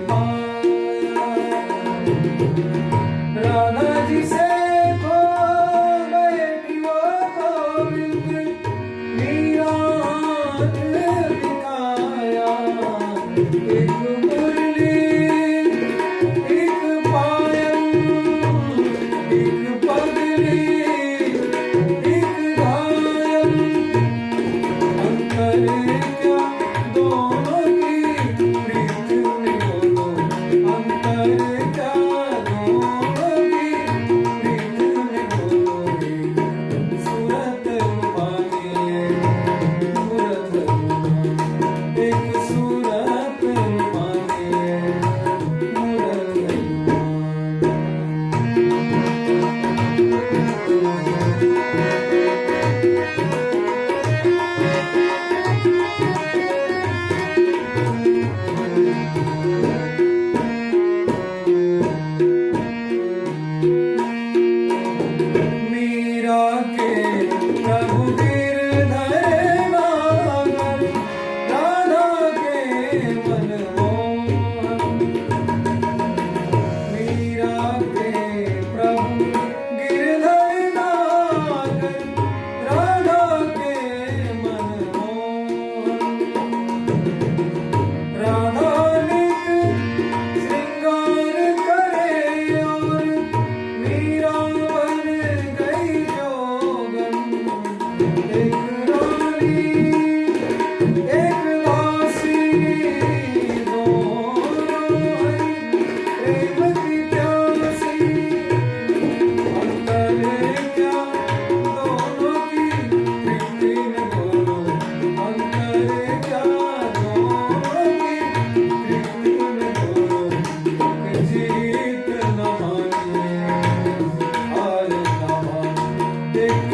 पाया। राधा जी से खो बैठी वो गोविंद, मीरा हाथ दिखाया। एक मुरली एक पायल, एक पगली एक घायल, अंतर क्या दोनों की प्रीत में बोलो, अंतर क्या दोनों की प्रीत में बोलो। सूरत रूपानी मूरत रूपानी, एक सूरत रूपानी मूरत मीरा के प्रभु गिरधर नागर, राधा के मनमोहन। मीरा के प्रभु गिरधर नागर, राधा के मनमोहन। राधा नित श्रृंगार करे और मीरा बन गई जोगन। एक रानी एक दासी, दोनों हैं प्रेम की प्यासी। अंतर क्या दोनों की प्रीति में बोलो, अंतर क्या दोनों की प्रीति में बोलो। जीत न मानिए हार न मानिए, एक